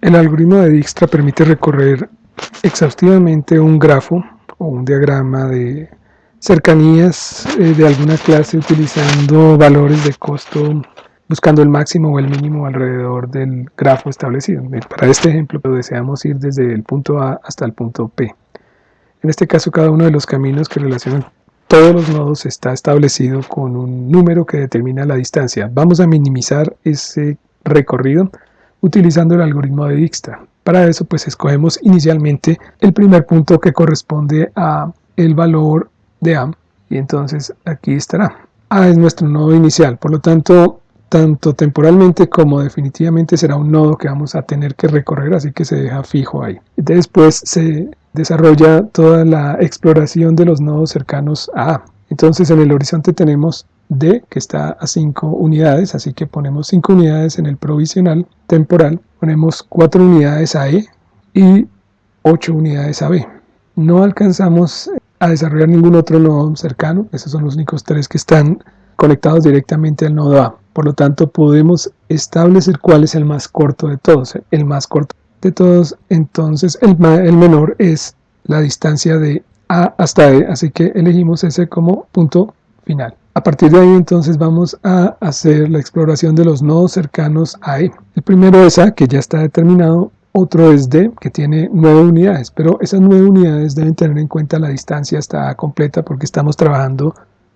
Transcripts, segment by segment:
El algoritmo de Dijkstra permite recorrer exhaustivamente un grafo o un diagrama de cercanías de alguna clase utilizando valores de costo, buscando el máximo o el mínimo alrededor del grafo establecido. Para este ejemplo, deseamos ir desde el punto A hasta el punto P. En este caso, cada uno de los caminos que relacionan todos los nodos está establecido con un número que determina la distancia. Vamos a minimizar ese recorrido utilizando el algoritmo de Dijkstra. Para eso, pues escogemos inicialmente el primer punto que corresponde a el valor de A, y entonces aquí estará. A es nuestro nodo inicial, por lo tanto, tanto temporalmente como definitivamente será un nodo que vamos a tener que recorrer, así que se deja fijo ahí. Después se desarrolla toda la exploración de los nodos cercanos a A. Entonces en el horizonte tenemos D, que está a 5 unidades, así que ponemos 5 unidades en el provisional temporal, ponemos 4 unidades a E y 8 unidades a B. No alcanzamos a desarrollar ningún otro nodo cercano, esos son los únicos 3 que están conectados directamente al nodo A. Por lo tanto, podemos establecer cuál es el más corto de todos. El más corto de todos, entonces el menor es la distancia de A hasta E, así que elegimos ese como punto final. A partir de ahí, entonces, vamos a hacer la exploración de los nodos cercanos a E. El primero es A, que ya está determinado. Otro es D, que tiene 9 unidades, pero esas 9 unidades deben tener en cuenta la distancia hasta A completa porque estamos trabajando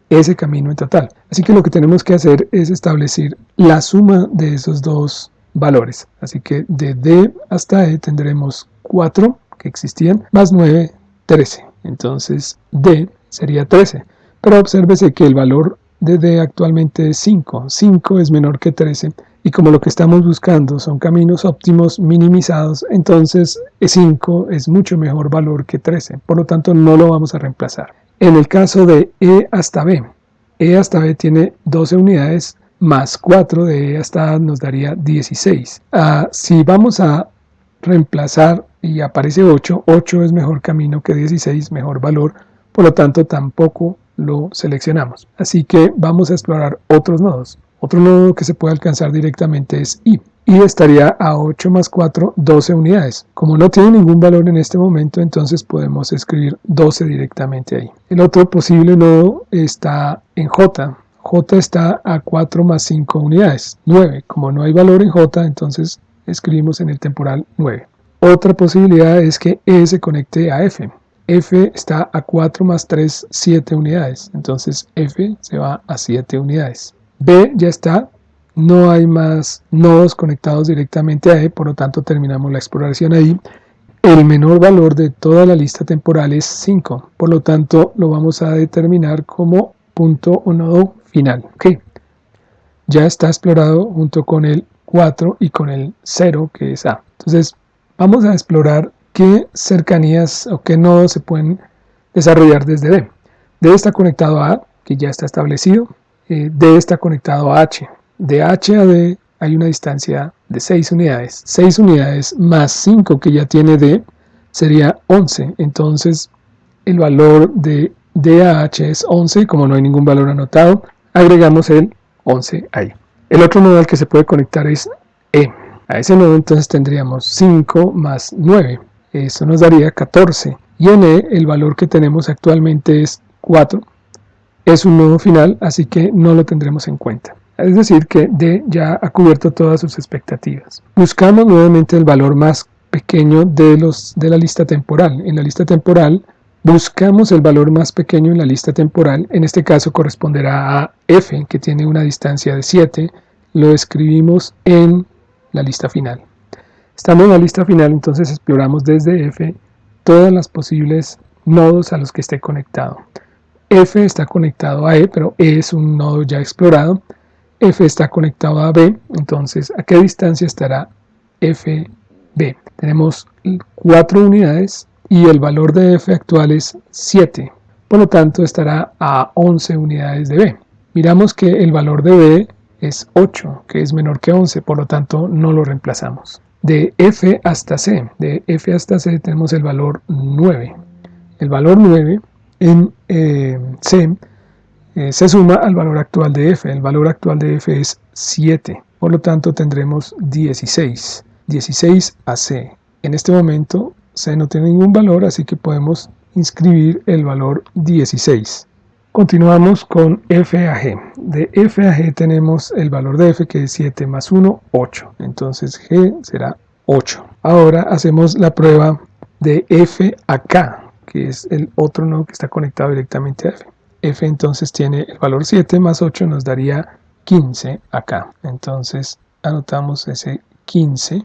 ese camino en total. Así que lo que tenemos que hacer es establecer la suma de esos dos valores. Así que de D hasta E tendremos 4 que existían, más 9, 13. Entonces D sería 13. Pero obsérvese que el valor de D actualmente es 5. 5 es menor que 13. Y como lo que estamos buscando son caminos óptimos minimizados, entonces 5 es mucho mejor valor que 13. Por lo tanto, no lo vamos a reemplazar. En el caso de E hasta B tiene 12 unidades, más 4 de E hasta A nos daría 16. Si vamos a reemplazar y aparece 8, 8 es mejor camino que 16, mejor valor, por lo tanto tampoco lo seleccionamos. Así que vamos a explorar otros nodos. Otro nodo que se puede alcanzar directamente es I. Y estaría a 8 más 4, 12 unidades. Como no tiene ningún valor en este momento, entonces podemos escribir 12 directamente ahí. El otro posible nodo está en J. J está a 4 más 5 unidades, 9. Como no hay valor en J, entonces escribimos en el temporal 9. Otra posibilidad es que E se conecte a F. F está a 4 más 3, 7 unidades. Entonces F se va a 7 unidades. B ya está. No hay más nodos conectados directamente a E, por lo tanto terminamos la exploración ahí. El menor valor de toda la lista temporal es 5, por lo tanto lo vamos a determinar como punto o nodo final. Okay. Ya está explorado junto con el 4 y con el 0 que es A. Entonces vamos a explorar qué cercanías o qué nodos se pueden desarrollar desde D. D está conectado a A, que ya está establecido. D está conectado a H. De H a D hay una distancia de 6 unidades. 6 unidades más 5 que ya tiene D sería 11. Entonces el valor de D a H es 11. Como no hay ningún valor anotado, agregamos el 11 ahí. El otro nodo al que se puede conectar es E. A ese nodo entonces tendríamos 5 más 9. Eso nos daría 14. Y en E el valor que tenemos actualmente es 4. Es un nodo final, así que no lo tendremos en cuenta. Es decir, que D ya ha cubierto todas sus expectativas. Buscamos nuevamente el valor más pequeño de la lista temporal. En la lista temporal buscamos el valor más pequeño en la lista temporal. En este caso corresponderá a F, que tiene una distancia de 7. Lo escribimos en la lista final. Estando en la lista final, entonces exploramos desde F todas las posibles nodos a los que esté conectado. F está conectado a E, pero E es un nodo ya explorado. F está conectado a B, entonces ¿a qué distancia estará FB? Tenemos 4 unidades y el valor de F actual es 7. Por lo tanto, estará a 11 unidades de B. Miramos que el valor de B es 8, que es menor que 11, por lo tanto no lo reemplazamos. De F hasta C tenemos el valor 9. El valor 9 en C se suma al valor actual de F. El valor actual de F es 7. Por lo tanto, tendremos 16. 16 a C. En este momento C no tiene ningún valor, así que podemos inscribir el valor 16. Continuamos con F a G. De F a G tenemos el valor de F, que es 7 más 1, 8. Entonces G será 8. Ahora hacemos la prueba de F a K, que es el otro nodo que está conectado directamente a F. F entonces tiene el valor 7 más 8, nos daría 15 acá. Entonces anotamos ese 15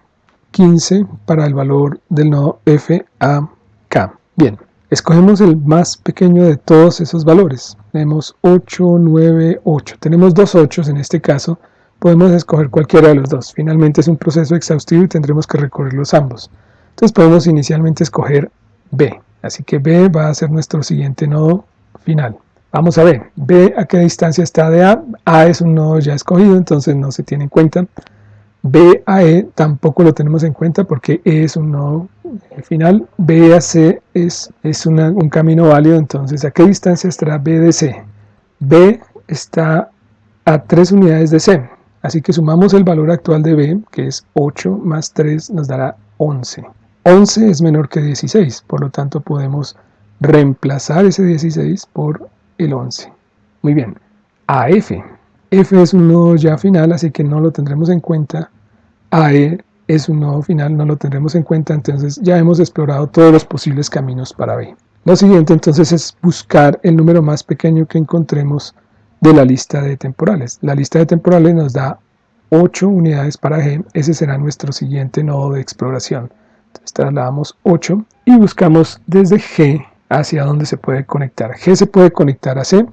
para el valor del nodo F a K. Bien, escogemos el más pequeño de todos esos valores. Tenemos 8, 9, 8. Tenemos dos 8 en este caso. Podemos escoger cualquiera de los dos. Finalmente es un proceso exhaustivo y tendremos que recorrerlos ambos. Entonces podemos inicialmente escoger B. Así que B va a ser nuestro siguiente nodo final. Vamos a ver, B a qué distancia está de A. A es un nodo ya escogido, entonces no se tiene en cuenta. B a E tampoco lo tenemos en cuenta porque E es un nodo final. B a C es un camino válido, entonces ¿a qué distancia estará B de C? B está a 3 unidades de C, así que sumamos el valor actual de B, que es 8 más 3 nos dará 11. 11 es menor que 16, por lo tanto podemos reemplazar ese 16 por el 11. Muy bien, a F. F es un nodo ya final, así que no lo tendremos en cuenta. AE es un nodo final, no lo tendremos en cuenta, entonces ya hemos explorado todos los posibles caminos para B. Lo siguiente entonces es buscar el número más pequeño que encontremos de la lista de temporales. La lista de temporales nos da 8 unidades para G, ese será nuestro siguiente nodo de exploración. Entonces trasladamos 8 y buscamos desde G hacia donde se puede conectar. G se puede conectar a C,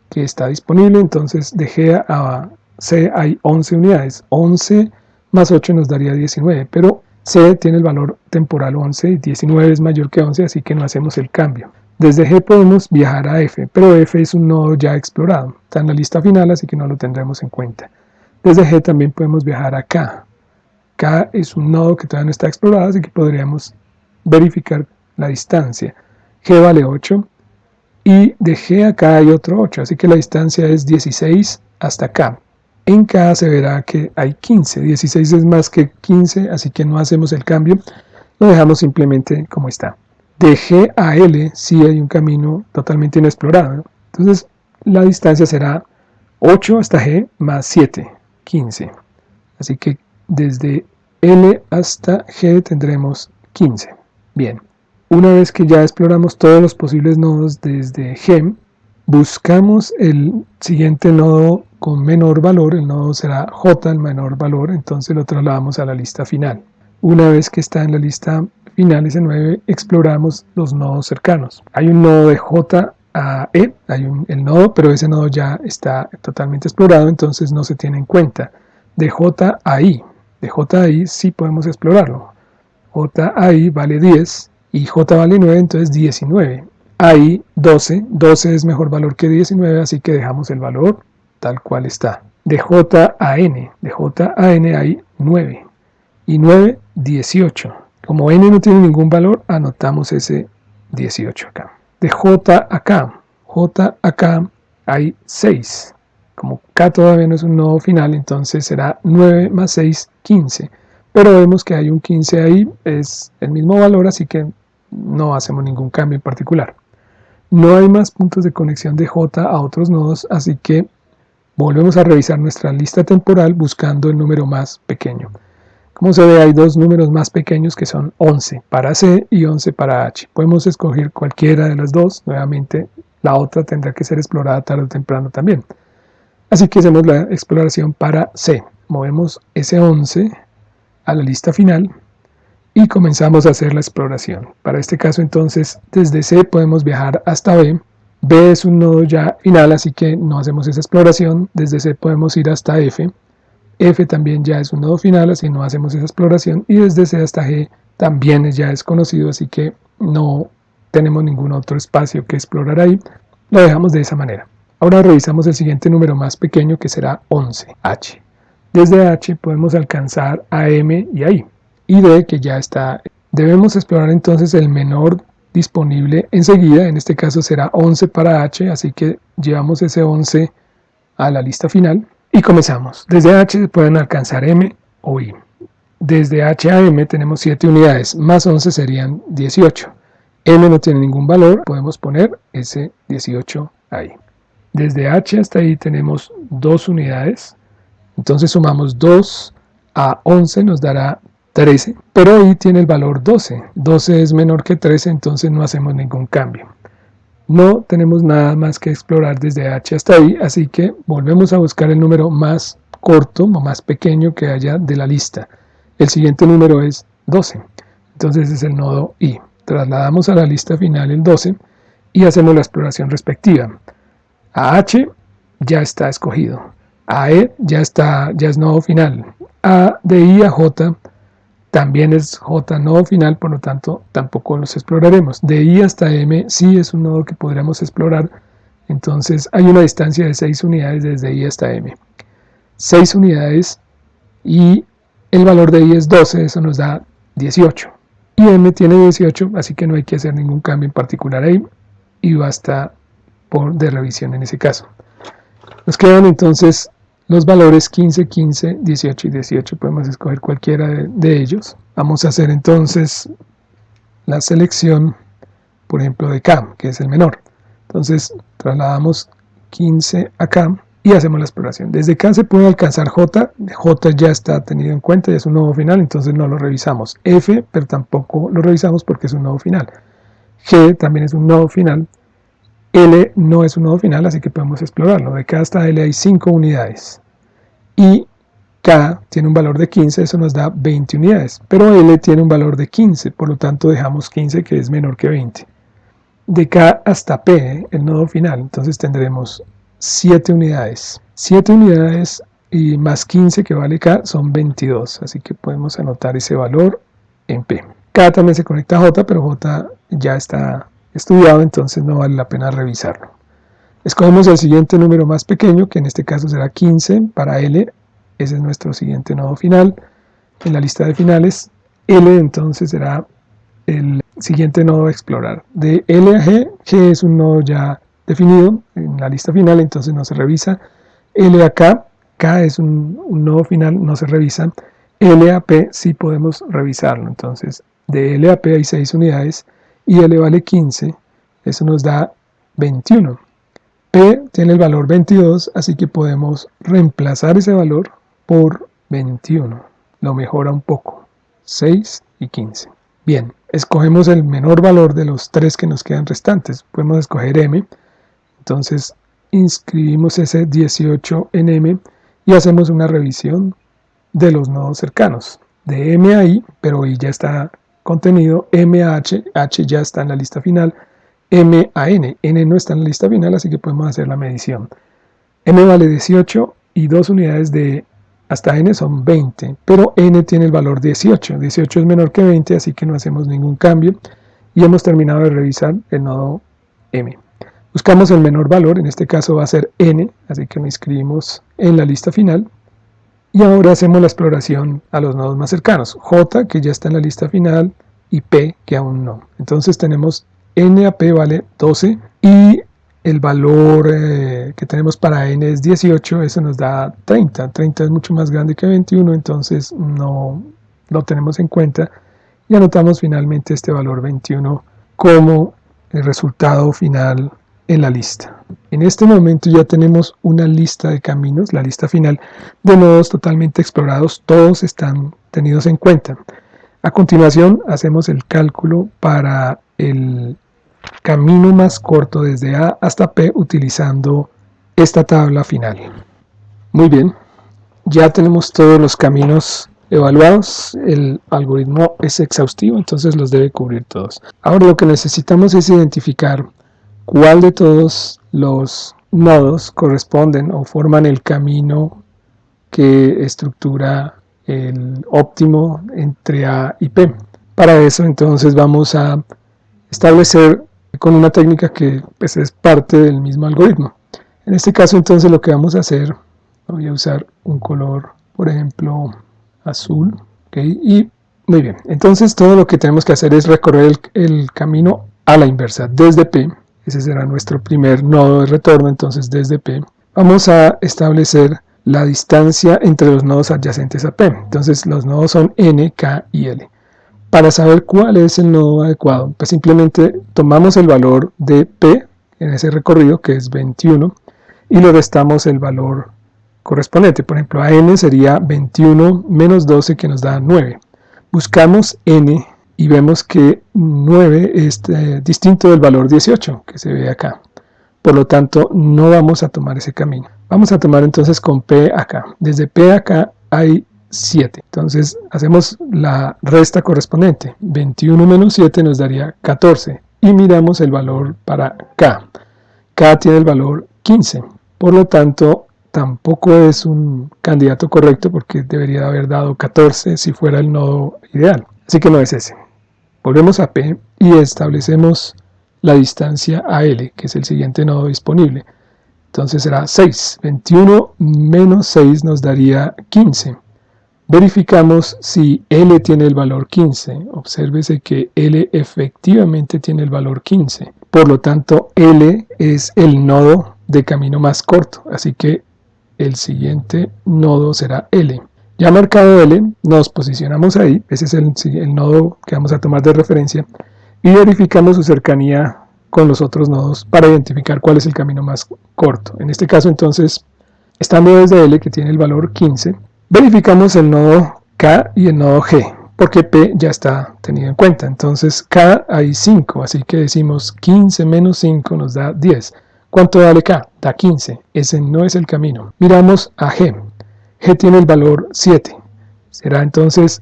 que está disponible, entonces de G a C hay 11 unidades. 11 más 8 nos daría 19, pero C tiene el valor temporal 11 y 19 es mayor que 11, así que no hacemos el cambio. Desde G podemos viajar a F, pero F es un nodo ya explorado. Está en la lista final, así que no lo tendremos en cuenta. Desde G también podemos viajar a K. K es un nodo que todavía no está explorado, así que podríamos verificar la distancia. G vale 8 y de G a K hay otro 8, así que la distancia es 16 hasta K. En K se verá que hay 15, 16 es más que 15, así que no hacemos el cambio, lo dejamos simplemente como está. De G a L sí hay un camino totalmente inexplorado, ¿no? Entonces la distancia será 8 hasta G más 7, 15. Así que desde L hasta G tendremos 15. Bien, una vez que ya exploramos todos los posibles nodos desde G, buscamos el siguiente nodo con menor valor, el nodo será J, el menor valor, entonces lo trasladamos a la lista final. Una vez que está en la lista final, ese 9, exploramos los nodos cercanos. Hay un nodo de J a E, hay el nodo, pero ese nodo ya está totalmente explorado, entonces no se tiene en cuenta. De J a I, de J a I sí podemos explorarlo. J a I vale 10 y J vale 9, entonces 19. Ahí 12, 12 es mejor valor que 19, así que dejamos el valor tal cual está. De J a N hay 9 y 9, 18. Como N no tiene ningún valor, anotamos ese 18 acá. De J a K hay 6. Como K todavía no es un nodo final, entonces será 9 más 6, 15. Pero vemos que hay un 15 ahí, es el mismo valor, así que no hacemos ningún cambio en particular. No hay más puntos de conexión de J a otros nodos, así que volvemos a revisar nuestra lista temporal buscando el número más pequeño. Como se ve, hay dos números más pequeños que son 11 para C y 11 para H. Podemos escoger cualquiera de las dos. Nuevamente, la otra tendrá que ser explorada tarde o temprano también. Así que hacemos la exploración para C. Movemos ese 11 a la lista final y comenzamos a hacer la exploración. Para este caso entonces desde C podemos viajar hasta B. B es un nodo ya final, así que no hacemos esa exploración. Desde C podemos ir hasta F. F también ya es un nodo final, así que no hacemos esa exploración. Y desde C hasta G también ya es conocido, así que no tenemos ningún otro espacio que explorar ahí. Lo dejamos de esa manera. Ahora revisamos el siguiente número más pequeño, que será 11, H. Desde H podemos alcanzar a M y a I. Y D, que ya está. Debemos explorar entonces el menor disponible enseguida. En este caso será 11 para H, así que llevamos ese 11 a la lista final y comenzamos. Desde H se pueden alcanzar M o I. desde H a M tenemos 7 unidades, más 11 serían 18. M no tiene ningún valor, podemos poner ese 18 ahí. Desde H hasta ahí tenemos 2 unidades, entonces sumamos 2 a 11 nos dará 13, pero ahí tiene el valor 12. 12 es menor que 13, entonces no hacemos ningún cambio. No tenemos nada más que explorar desde H hasta ahí, así que volvemos a buscar el número más corto o más pequeño que haya de la lista. El siguiente número es 12, entonces es el nodo I. Trasladamos a la lista final el 12 y hacemos la exploración respectiva. A H ya está escogido, a E ya es nodo final, de I a J también es J nodo final, por lo tanto tampoco los exploraremos. De I hasta M sí es un nodo que podríamos explorar, entonces hay una distancia de 6 unidades desde I hasta M. 6 unidades y el valor de I es 12, eso nos da 18. Y M tiene 18, así que no hay que hacer ningún cambio en particular ahí y basta de revisión en ese caso. Nos quedan entonces los valores 15, 15, 18 y 18. Podemos escoger cualquiera de ellos. Vamos a hacer entonces la selección, por ejemplo, de K, que es el menor. Entonces trasladamos 15 acá y hacemos la exploración. Desde K se puede alcanzar J. J ya está tenido en cuenta, ya es un nodo final, entonces no lo revisamos. F, pero tampoco lo revisamos porque es un nodo final. G también es un nodo final. L no es un nodo final, así que podemos explorarlo. De K hasta L hay 5 unidades. Y K tiene un valor de 15, eso nos da 20 unidades. Pero L tiene un valor de 15, por lo tanto dejamos 15, que es menor que 20. De K hasta P, el nodo final, entonces tendremos 7 unidades. 7 unidades y más 15 que vale K son 22, así que podemos anotar ese valor en P. K también se conecta a J, pero J ya está estudiado, entonces no vale la pena revisarlo. Escogemos el siguiente número más pequeño, que en este caso será 15 para L. Ese es nuestro siguiente nodo final en la lista de finales. L entonces será el siguiente nodo a explorar. De L a G, G es un nodo ya definido en la lista final, entonces no se revisa. L a K, K es un nodo final, no se revisa. L a P sí podemos revisarlo, entonces de L a P hay 6 unidades y L vale 15, eso nos da 21. P tiene el valor 22, así que podemos reemplazar ese valor por 21. Lo mejora un poco, 6 y 15. Bien, escogemos el menor valor de los 3 que nos quedan restantes. Podemos escoger M, entonces inscribimos ese 18 en M y hacemos una revisión de los nodos cercanos. De M a I, pero I ya está contenido, M a H, H ya está en la lista final, M a N, N no está en la lista final, así que podemos hacer la medición. M vale 18 y 2 unidades de hasta N son 20, pero N tiene el valor 18. 18 es menor que 20, así que no hacemos ningún cambio y hemos terminado de revisar el nodo M. Buscamos el menor valor, en este caso va a ser N, así que lo inscribimos en la lista final. Y ahora hacemos la exploración a los nodos más cercanos. J, que ya está en la lista final, y P, que aún no. Entonces tenemos N a P vale 12 y el valor que tenemos para N es 18, eso nos da 30. 30 es mucho más grande que 21, entonces no lo tenemos en cuenta y anotamos finalmente este valor 21 como el resultado final en la lista. En este momento ya tenemos una lista de caminos, la lista final de nodos totalmente explorados, todos están tenidos en cuenta. A continuación hacemos el cálculo para el camino más corto desde A hasta P utilizando esta tabla final. Muy bien, ya tenemos todos los caminos evaluados, el algoritmo es exhaustivo, entonces los debe cubrir todos. Ahora lo que necesitamos es identificar cuál de todos los nodos corresponden o forman el camino que estructura el óptimo entre A y P. Para eso entonces vamos a establecer con una técnica que pues, es parte del mismo algoritmo. En este caso entonces lo que vamos a hacer, voy a usar un color por ejemplo azul, ¿okay? Y muy bien, entonces todo lo que tenemos que hacer es recorrer el camino a la inversa, desde P. Ese será nuestro primer nodo de retorno, entonces desde P vamos a establecer la distancia entre los nodos adyacentes a P. Entonces los nodos son N, K y L. Para saber cuál es el nodo adecuado, pues simplemente tomamos el valor de P en ese recorrido, que es 21, y le restamos el valor correspondiente. Por ejemplo, a N sería 21 menos 12, que nos da 9. Buscamos N y vemos que 9 es distinto del valor 18 que se ve acá. Por lo tanto, no vamos a tomar ese camino. Vamos a tomar entonces con P acá. Desde P acá hay 7. Entonces hacemos la resta correspondiente. 21 menos 7 nos daría 14. Y miramos el valor para K. K tiene el valor 15. Por lo tanto, tampoco es un candidato correcto, porque debería haber dado 14 si fuera el nodo ideal. Así que no es ese. Volvemos a P y establecemos la distancia a L, que es el siguiente nodo disponible. Entonces será 6. 21 menos 6 nos daría 15. Verificamos si L tiene el valor 15. Obsérvese que L efectivamente tiene el valor 15. Por lo tanto, L es el nodo de camino más corto. Así que el siguiente nodo será L. Ya marcado L, nos posicionamos ahí. Ese es el nodo que vamos a tomar de referencia. Y verificamos su cercanía con los otros nodos para identificar cuál es el camino más corto. En este caso, entonces, estando desde L, que tiene el valor 15, verificamos el nodo K y el nodo G, porque P ya está tenido en cuenta. Entonces, K hay 5, así que decimos 15 menos 5 nos da 10. ¿Cuánto vale K? Da 15. Ese no es el camino. Miramos a G. G tiene el valor 7. Será entonces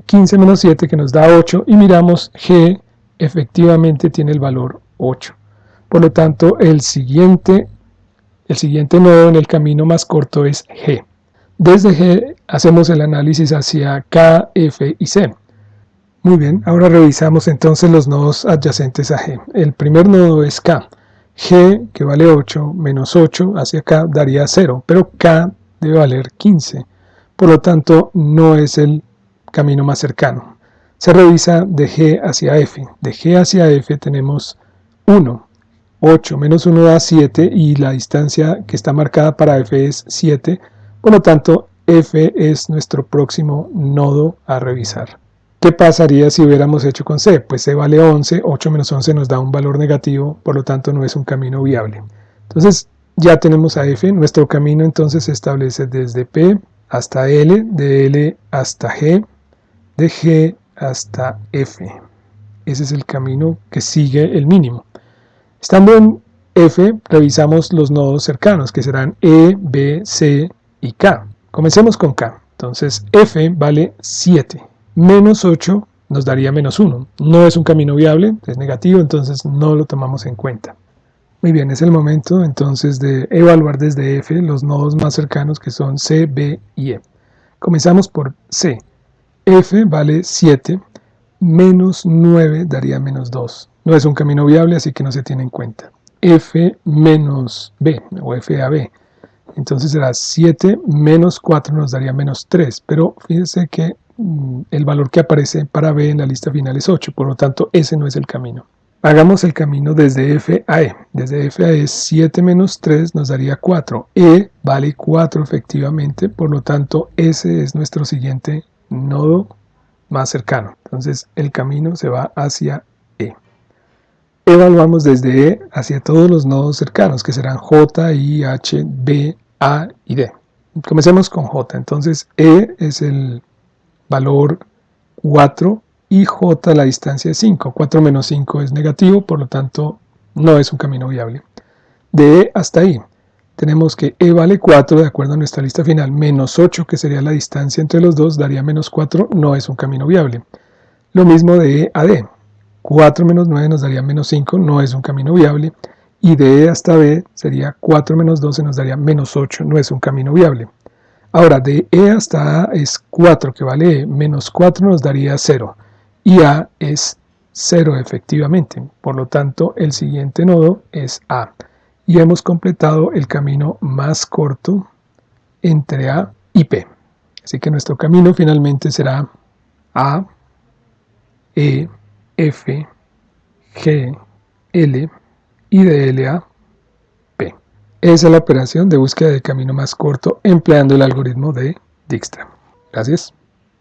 15 menos 7, que nos da 8, y miramos G, efectivamente tiene el valor 8. Por lo tanto, el siguiente nodo en el camino más corto es G. Desde G hacemos el análisis hacia K, F y C. Muy bien, ahora revisamos entonces los nodos adyacentes a G. El primer nodo es K. G, que vale 8, menos 8 hacia K daría 0, pero K debe valer 15. Por lo tanto, no es el camino más cercano. Se revisa de G hacia F. De G hacia F tenemos 1. 8 menos 1 da 7, y la distancia que está marcada para F es 7. Por lo tanto, F es nuestro próximo nodo a revisar. ¿Qué pasaría si hubiéramos hecho con C? Pues C vale 11, 8 menos 11 nos da un valor negativo, por lo tanto no es un camino viable. Entonces ya tenemos a F. Nuestro camino entonces se establece desde P hasta L, de L hasta G, de G hasta F. Ese es el camino que sigue el mínimo. Estando en F, revisamos los nodos cercanos, que serán E, B, C y K. Comencemos con K. Entonces F vale 7. Menos 8 nos daría menos 1. No es un camino viable, es negativo, entonces no lo tomamos en cuenta. Muy bien, es el momento entonces de evaluar desde F los nodos más cercanos, que son C, B y E. Comenzamos por C. F vale 7, menos 9 daría menos 2. No es un camino viable, así que no se tiene en cuenta. F menos B, o F a B. Entonces será 7 menos 4 nos daría menos 3, pero fíjense que el valor que aparece para B en la lista final es 8, por lo tanto ese no es el camino. Hagamos el camino desde F a E. Desde F a E, 7 menos 3 nos daría 4. E vale 4 efectivamente, por lo tanto ese es nuestro siguiente nodo más cercano. Entonces el camino se va hacia E. Evaluamos desde E hacia todos los nodos cercanos, que serán J, I, H, B, A y D. Comencemos con J. Entonces E es el valor 4 y J la distancia es 5. 4 menos 5 es negativo, por lo tanto no es un camino viable. De E hasta I tenemos que E vale 4, de acuerdo a nuestra lista final, menos 8, que sería la distancia entre los dos, daría menos 4, no es un camino viable. Lo mismo de E a D. 4 menos 9 nos daría menos 5, no es un camino viable. Y de E hasta B sería 4 menos 12 nos daría menos 8, no es un camino viable. Ahora, de E hasta A es 4, que vale E, menos 4 nos daría 0. Y A es 0 efectivamente. Por lo tanto, el siguiente nodo es A. Y hemos completado el camino más corto entre A y P. Así que nuestro camino finalmente será A, E, F, G, L y de L a P. Esa es la operación de búsqueda de camino más corto empleando el algoritmo de Dijkstra. Gracias.